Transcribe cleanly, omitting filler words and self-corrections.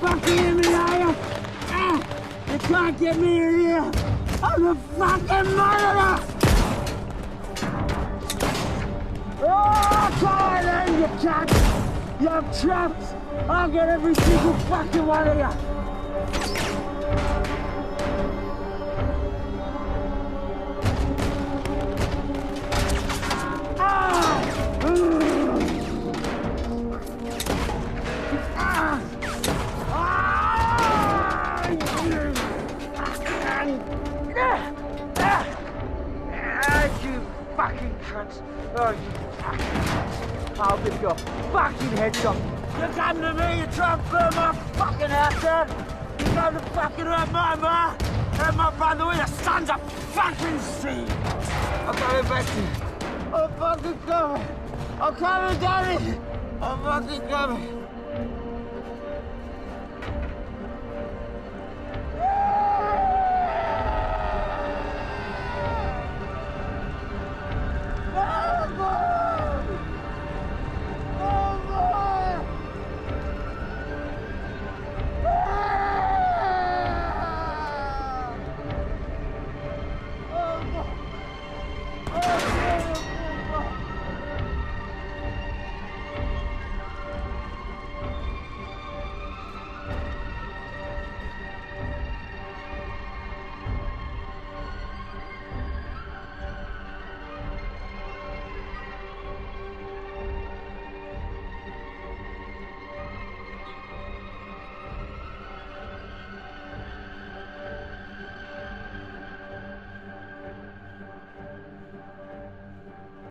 fucking hear me, are you? Ah, you can't get me in here. I'm a fucking murderer! Oh, come on then, you cunt! You're trapped! I'll get every single fucking one of you! Oh, you fucking cunt. I'll get your fucking head off. You come to me, you try and burn my fucking house down. You come to fucking hurt my ma, hurt my brother with the sons of fucking sea. I'm coming back to you. I'm fucking coming. I'm coming, Daddy. I'm fucking coming.